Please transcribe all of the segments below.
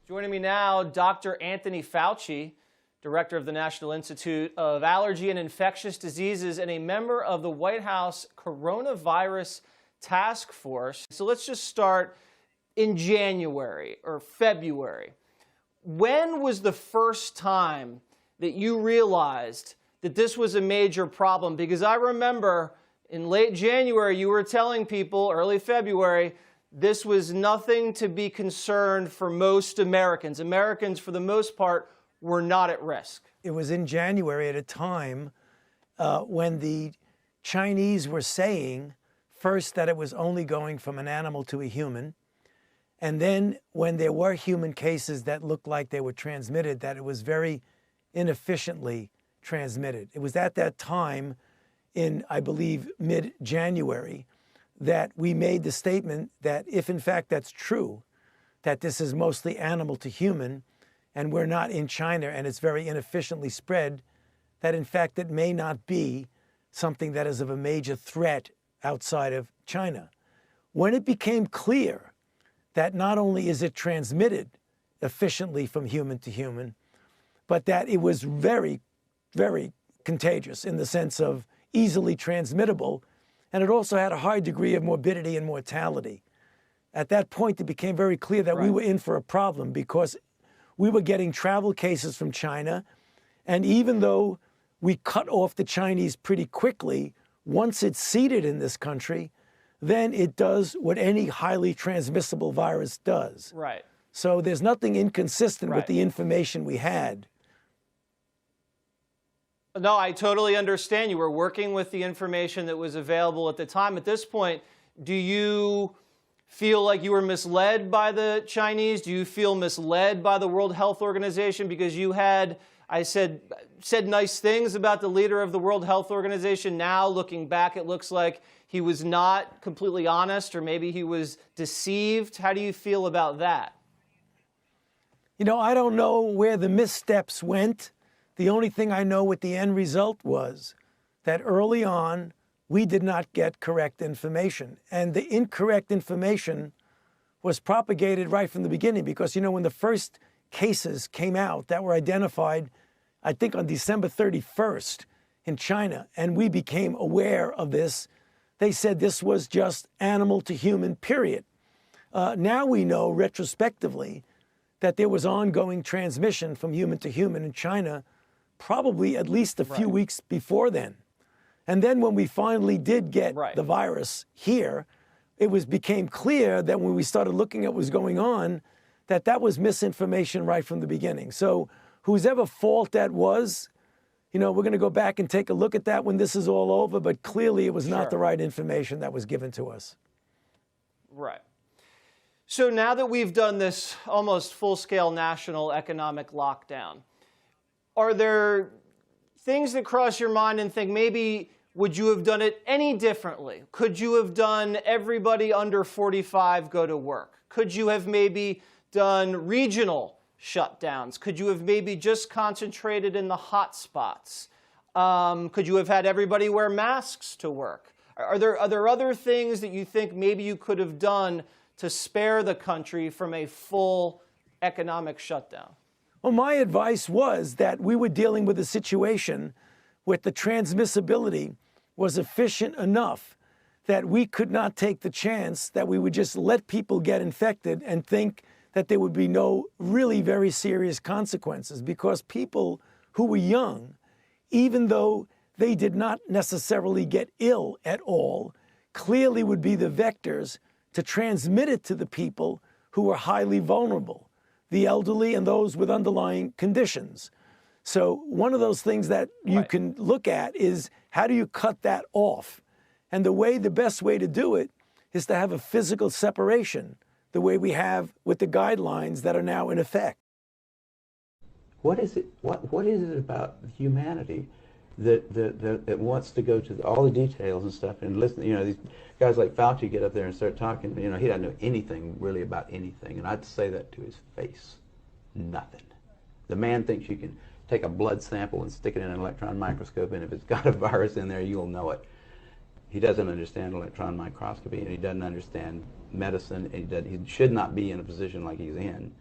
Joining me now, Dr. Anthony Fauci, director of the National Institute of Allergy and Infectious Diseases and a member of the White House Coronavirus Task Force. So let's just start in January or February. When was the first time that you realized that this was a major problem? Because I remember in late January, you were telling people, early February, this was nothing to be concerned for most Americans. Americans, for the most part, were not at risk. It was in January at a time when the Chinese were saying, first, that it was only going from an animal to a human, and then when there were human cases that looked like they were transmitted, that it was very inefficiently transmitted. It was at that time in, I believe, mid-January, that we made the statement that if in fact that's true, that this is mostly animal to human, and we're not in China and it's very inefficiently spread, that in fact it may not be something that is of a major threat outside of China. When it became clear that not only is it transmitted efficiently from human to human, but that it was very, very contagious in the sense of easily transmittable, and it also had a high degree of morbidity and mortality. At that point, it became very clear that we were in for a problem because we were getting travel cases from China, and even though we cut off the Chinese pretty quickly, once it's seeded in this country, then it does what any highly transmissible virus does. Right. So there's nothing inconsistent with the information we had. No, I totally understand. You were working with the information that was available at the time. At this point, do you feel like you were misled by the Chinese? Do you feel misled by the World Health Organization? Because you had, I said nice things about the leader of the World Health Organization. Now, looking back, it looks like he was not completely honest, or maybe he was deceived. How do you feel about that? You know, I don't know where the missteps went. The only thing I know what the end result was that early on, we did not get correct information. And the incorrect information was propagated right from the beginning because, you know, when the first cases came out that were identified, I think on December 31st in China, and we became aware of this, they said this was just animal to human, period. Now we know retrospectively that there was ongoing transmission from human to human in China probably at least a few weeks before then. And then when we finally did get the virus here, it became clear that when we started looking at what was going on, that was misinformation right from the beginning. So whose ever fault that was, you know, we're going to go back and take a look at that when this is all over, but clearly it was not the right information that was given to us. Right. So now that we've done this almost full-scale national economic lockdown, are there things that cross your mind and think maybe would you have done it any differently? Could you have done everybody under 45 go to work? Could you have maybe done regional shutdowns? Could you have maybe just concentrated in the hot spots? Could you have had everybody wear masks to work? Are there other things that you think maybe you could have done to spare the country from a full economic shutdown? Well, my advice was that we were dealing with a situation where the transmissibility was efficient enough that we could not take the chance that we would just let people get infected and think that there would be no really very serious consequences, because people who were young, even though they did not necessarily get ill at all, clearly would be the vectors to transmit it to the people who were highly vulnerable, the elderly and those with underlying conditions. So one of those things that you can look at is how do you cut that off? And the best way to do it is to have a physical separation, the way we have with the guidelines that are now in effect. What is it? What is it about humanity that wants to go to all the details and stuff and listen? You know, these guys like Fauci get up there and start talking. You know, he doesn't know anything really about anything, and I'd say that to his face. Nothing. The man thinks you can take a blood sample and stick it in an electron microscope, and if it's got a virus in there, you'll know it. He doesn't understand electron microscopy, and he doesn't understand medicine, and he should not be in a position like he's in.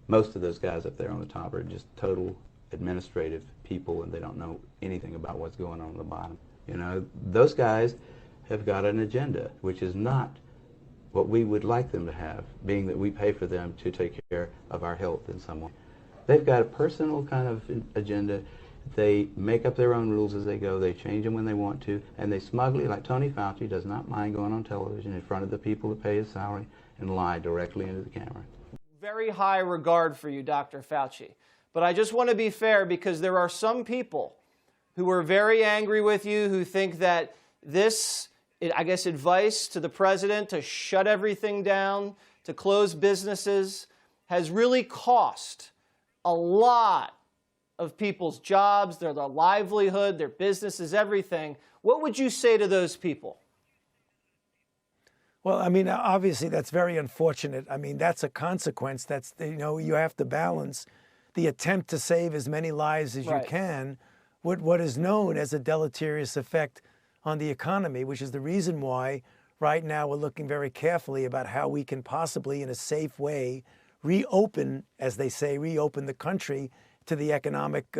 most of those guys up there on the top are just total administrative people, and they don't know anything about what's going on the bottom. You know, those guys have got an agenda, which is not what we would like them to have, being that we pay for them to take care of our health in some way. They've got a personal kind of agenda. They make up their own rules as they go. They change them when they want to, and they smugly, like Tony Fauci, does not mind going on television in front of the people who pay his salary and lie directly into the camera. Very high regard for you, Dr. Fauci. But I just want to be fair, because there are some people who are very angry with you, who think that this, I guess, advice to the president to shut everything down, to close businesses, has really cost a lot of people's jobs, their livelihood, their businesses, everything. What would you say to those people? Well, I mean, obviously that's very unfortunate. I mean, that's a consequence. That's, you know, you have to balance the attempt to save as many lives as you can with what is known as a deleterious effect on the economy, which is the reason why right now we're looking very carefully about how we can possibly, in a safe way, reopen, as they say, reopen the country to the economic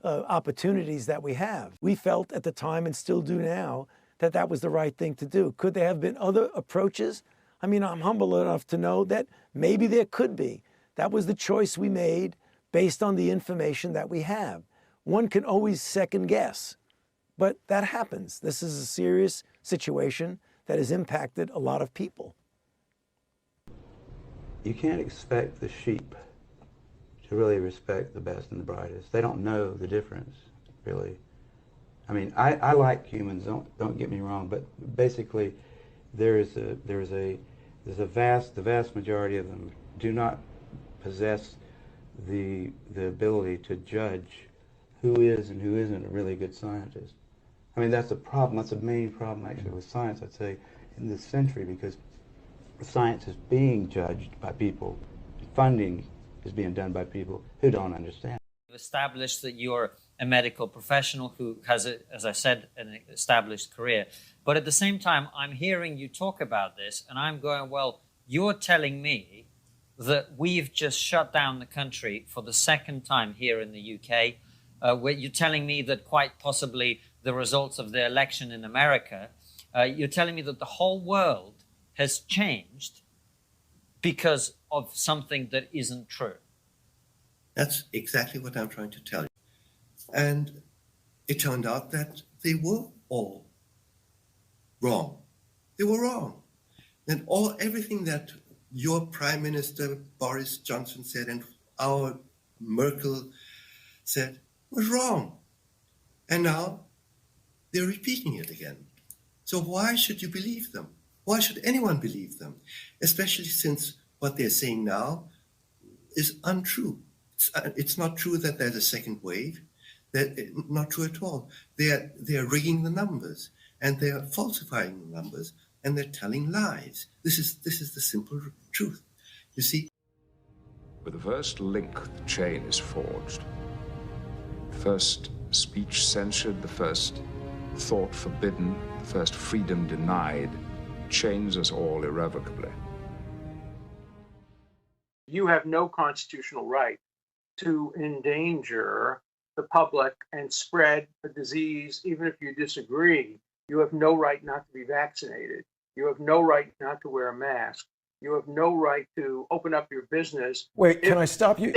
opportunities that we have. We felt at the time, and still do now, that that was the right thing to do. Could there have been other approaches? I mean, I'm humble enough to know that maybe there could be. That was the choice we made based on the information that we have. One can always second guess, but that happens. This is a serious situation that has impacted a lot of people. You can't expect the sheep to really respect the best and the brightest. They don't know the difference, really. I mean, I like humans, don't get me wrong, but basically the vast majority of them do not possess the ability to judge who is and who isn't a really good scientist. I mean, that's a problem. That's a main problem, actually, with science, I'd say, in this century, because science is being judged by people. Funding is being done by people who don't understand. You've established that you're a medical professional who has, as I said, an established career. But at the same time, I'm hearing you talk about this, and I'm going, well, you're telling me that we've just shut down the country for the second time here in the UK. Where you're telling me that quite possibly the results of the election in America, you're telling me that the whole world has changed because of something that isn't true. That's exactly what I'm trying to tell you. And it turned out that they were all wrong. They were wrong. And everything that your Prime Minister Boris Johnson said and our Merkel said was wrong. And now they're repeating it again. So why should you believe them? Why should anyone believe them? Especially since what they're saying now is untrue. It's not true that there's a second wave. They're not true at all. They're rigging the numbers, and they're falsifying the numbers, and they're telling lies. This is the simple truth. You see? With the first link, the chain is forged. The first speech censured, the first thought forbidden, the first freedom denied, chains us all irrevocably. You have no constitutional right to endanger the public and spread a disease, even if you disagree. You have no right not to be vaccinated. You have no right not to wear a mask. You have no right to open up your business. Wait, can I stop you?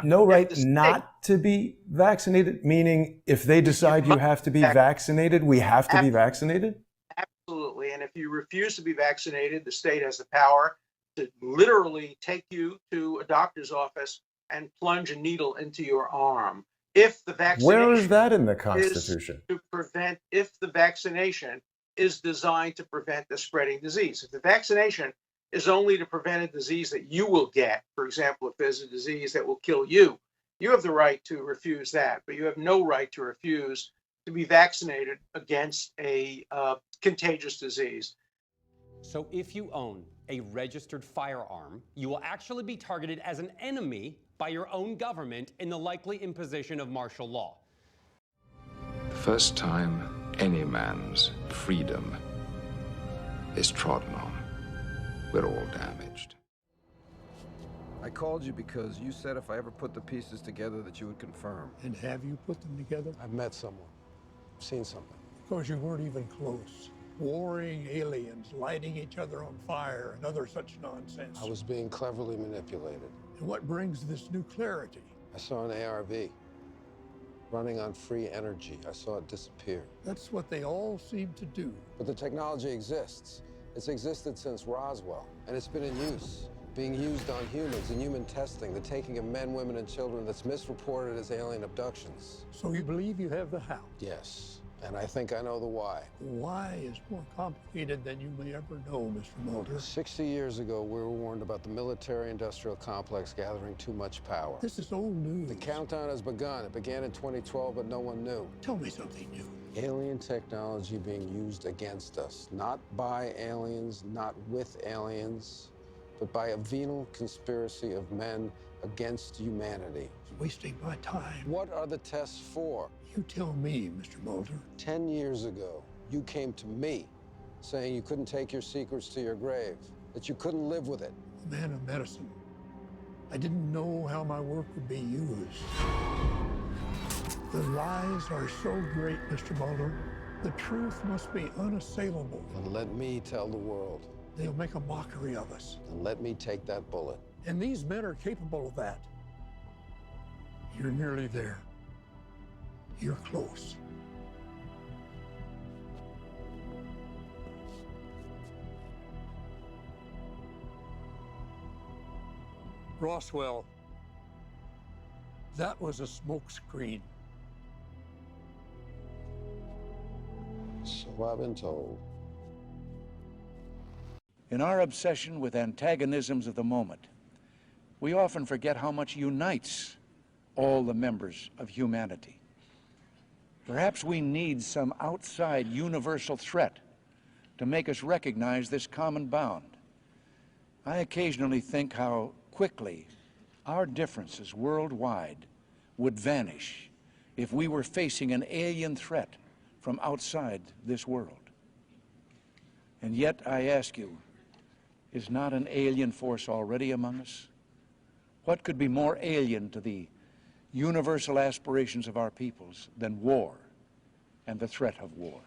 No right not to be vaccinated, meaning if they decide you have to be vaccinated, we have to be vaccinated? Absolutely. And if you refuse to be vaccinated, the state has the power to literally take you to a doctor's office and plunge a needle into your arm. If the vaccination Where is that in the Constitution? If the vaccination is designed to prevent the spreading disease. If the vaccination is only to prevent a disease that you will get, for example, if there's a disease that will kill you, you have the right to refuse that, but you have no right to refuse to be vaccinated against a contagious disease. So if you own a registered firearm, you will actually be targeted as an enemy by your own government in the likely imposition of martial law. The first time any man's freedom is trodden on, we're all damaged. I called you because you said if I ever put the pieces together that you would confirm. And have you put them together? I've met someone, seen something. Of course, you weren't even close. Warring aliens, lighting each other on fire, and other such nonsense. I was being cleverly manipulated. And what brings this new clarity? I saw an ARV running on free energy. I saw it disappear. That's what they all seem to do. But the technology exists. It's existed since Roswell, and it's been in use. Being used on humans in human testing, the taking of men, women, and children that's misreported as alien abductions. So you believe you have the how? Yes, and I think I know the why. The why is more complicated than you may ever know, Mr. Mulder. 60 years ago, we were warned about the military-industrial complex gathering too much power. This is old news. The countdown has begun. It began in 2012, but no one knew. Tell me something new. Alien technology being used against us, not by aliens, not with aliens, but by a venal conspiracy of men against humanity. It's wasting my time. What are the tests for? You tell me, Mr. Mulder. 10 years ago, you came to me saying you couldn't take your secrets to your grave, that you couldn't live with it. A man of medicine. I didn't know how my work would be used. The lies are so great, Mr. Mulder. The truth must be unassailable. And let me tell the world. They'll make a mockery of us. And let me take that bullet. And these men are capable of that. You're nearly there. You're close. Roswell, that was a smokescreen. So I've been told. In our obsession with antagonisms of the moment, we often forget how much unites all the members of humanity. Perhaps we need some outside universal threat to make us recognize this common bound. I occasionally think how quickly our differences worldwide would vanish if we were facing an alien threat from outside this world. And yet, I ask you, is not an alien force already among us? What could be more alien to the universal aspirations of our peoples than war and the threat of war?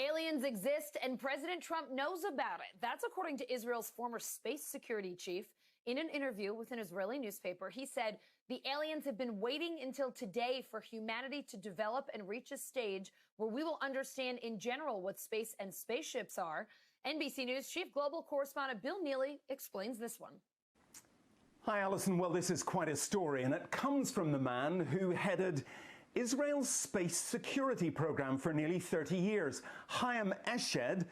Aliens exist, and President Trump knows about it. That's according to Israel's former space security chief. In an interview with an Israeli newspaper, he said the aliens have been waiting until today for humanity to develop and reach a stage where we will understand in general what space and spaceships are. NBC News chief global correspondent Bill Neely explains this one. Hi, Alison. Well, this is quite a story, and it comes from the man who headed Israel's space security program for nearly 30 years. Chaim Eshed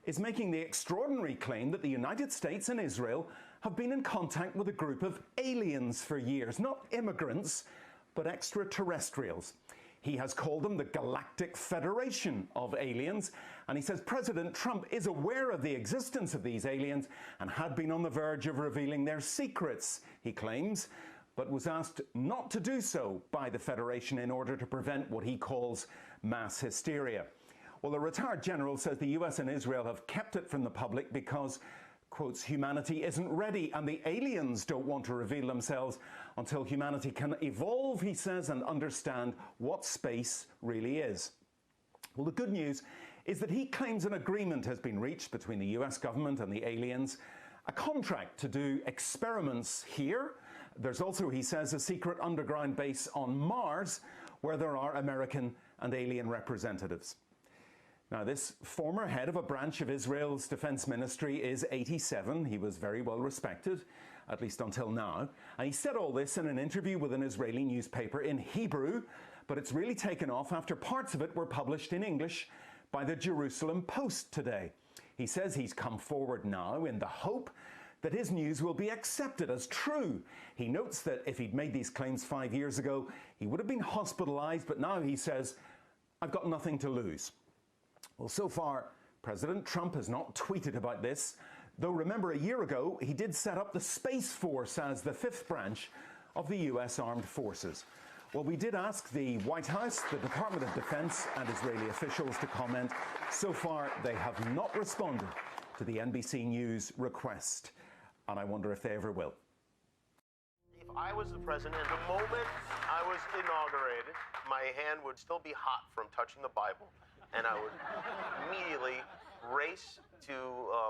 is making the extraordinary claim that the United States and Israel have been in contact with a group of aliens for years, not immigrants, but extraterrestrials. He has called them the Galactic Federation of Aliens, and he says President Trump is aware of the existence of these aliens and had been on the verge of revealing their secrets, he claims, but was asked not to do so by the Federation in order to prevent what he calls mass hysteria. Well, the retired general says the US and Israel have kept it from the public because, quotes, humanity isn't ready and the aliens don't want to reveal themselves until humanity can evolve, he says, and understand what space really is. Well, the good news is that he claims an agreement has been reached between the US government and the aliens, a contract to do experiments here. There's also, he says, a secret underground base on Mars where there are American and alien representatives. Now, this former head of a branch of Israel's defense ministry is 87. He was very well respected, at least until now. And he said all this in an interview with an Israeli newspaper in Hebrew, but it's really taken off after parts of it were published in English by the Jerusalem Post today. He says he's come forward now in the hope that his news will be accepted as true. He notes that if he'd made these claims 5 years ago, he would have been hospitalized, but now he says, I've got nothing to lose. Well, so far, President Trump has not tweeted about this, though remember a year ago, he did set up the Space Force as the fifth branch of the US Armed Forces. Well, we did ask the White House, the Department of Defense, and Israeli officials to comment. So far, they have not responded to the NBC News request, and I wonder if they ever will. was the president, the moment I was inaugurated, my hand would still be hot from touching the Bible, and I would immediately race to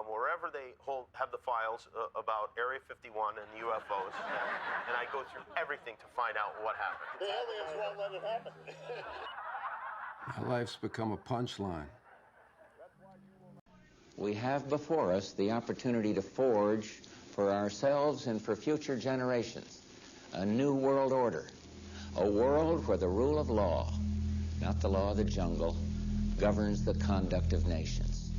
wherever they have the files about Area 51 and the UFOs, and I go through everything to find out what happened. The aliens won't let it happen. My life's become a punchline. We have before us the opportunity to forge for ourselves and for future generations a new world order, a world where the rule of law, not the law of the jungle, governs the conduct of nations.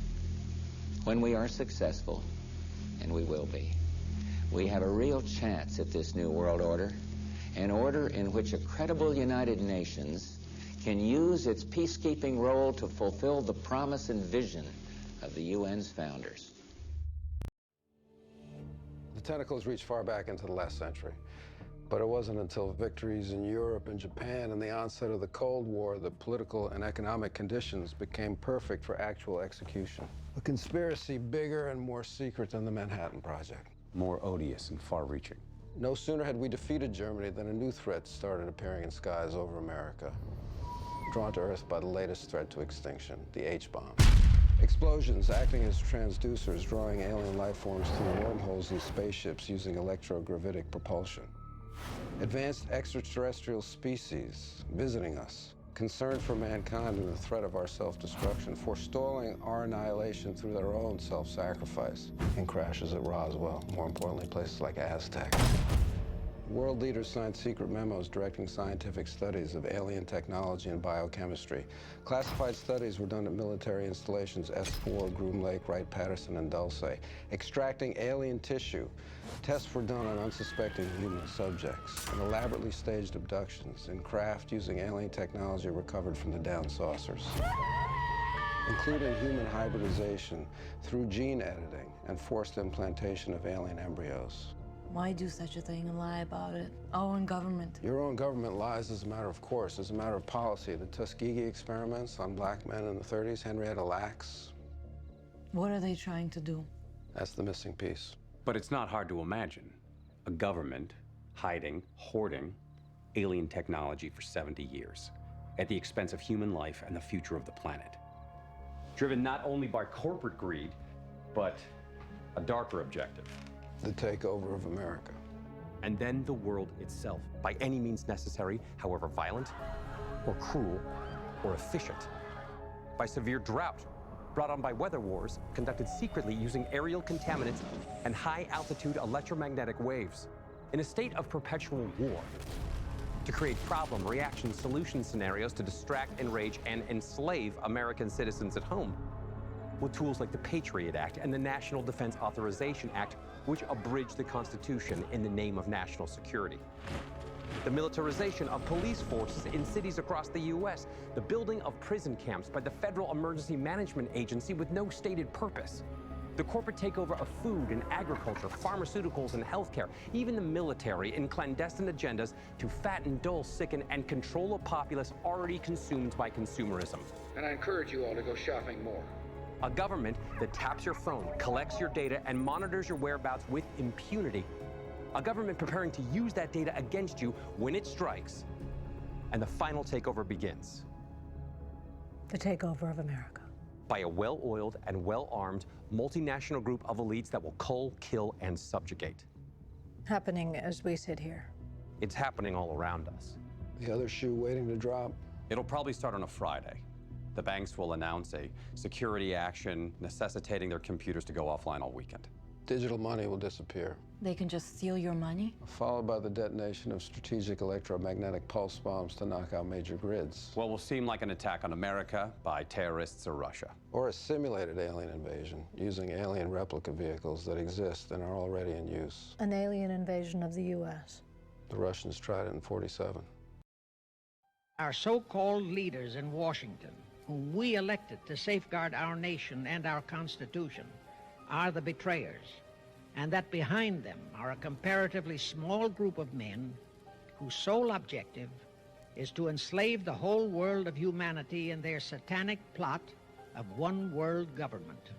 When we are successful, and we will be, we have a real chance at this new world order, an order in which a credible United Nations can use its peacekeeping role to fulfill the promise and vision of the UN's founders. The tentacles reach far back into the last century. But it wasn't until victories in Europe and Japan and the onset of the Cold War that political and economic conditions became perfect for actual execution. A conspiracy bigger and more secret than the Manhattan Project. More odious and far-reaching. No sooner had we defeated Germany than a new threat started appearing in skies over America, drawn to Earth by the latest threat to extinction, the H-bomb. Explosions acting as transducers, drawing alien life forms through wormholes in spaceships using electrogravitic propulsion. Advanced extraterrestrial species visiting us, concerned for mankind and the threat of our self-destruction, forestalling our annihilation through their own self-sacrifice, and crashes at Roswell, more importantly, places like Aztec. World leaders signed secret memos directing scientific studies of alien technology and biochemistry. Classified studies were done at military installations S4, Groom Lake, Wright-Patterson, and Dulce. Extracting alien tissue. Tests were done on unsuspecting human subjects, and elaborately staged abductions in craft using alien technology recovered from the down saucers, including human hybridization through gene editing and forced implantation of alien embryos. Why do such a thing and lie about it? Our own government. Your own government lies as a matter of course, as a matter of policy. The Tuskegee experiments on black men in the 30s, Henrietta Lacks. What are they trying to do? That's the missing piece. But it's not hard to imagine a government hiding, hoarding alien technology for 70 years at the expense of human life and the future of the planet. Driven not only by corporate greed, but a darker objective. The takeover of America. And then the world itself, by any means necessary, however violent, or cruel, or efficient. By severe drought, brought on by weather wars, conducted secretly using aerial contaminants and high-altitude electromagnetic waves. In a state of perpetual war, to create problem, reaction, solution scenarios to distract, enrage, and enslave American citizens at home. With tools like the Patriot Act and the National Defense Authorization Act, which abridge the Constitution in the name of national security. The militarization of police forces in cities across the U.S., the building of prison camps by the Federal Emergency Management Agency with no stated purpose, the corporate takeover of food and agriculture, pharmaceuticals and healthcare, even the military in clandestine agendas to fatten, dull, sicken, and control a populace already consumed by consumerism. And I encourage you all to go shopping more. A government that taps your phone, collects your data, and monitors your whereabouts with impunity. A government preparing to use that data against you when it strikes. And the final takeover begins. The takeover of America. By a well-oiled and well-armed multinational group of elites that will cull, kill, and subjugate. Happening as we sit here. It's happening all around us. The other shoe waiting to drop. It'll probably start on a Friday. The banks will announce a security action necessitating their computers to go offline all weekend. Digital money will disappear. They can just steal your money? Followed by the detonation of strategic electromagnetic pulse bombs to knock out major grids. What will seem like an attack on America by terrorists or Russia. Or a simulated alien invasion using alien replica vehicles that exist and are already in use. An alien invasion of the U.S. The Russians tried it in '47. Our so-called leaders in Washington, whom we elected to safeguard our nation and our Constitution, are the betrayers, and that behind them are a comparatively small group of men whose sole objective is to enslave the whole world of humanity in their satanic plot of one world government.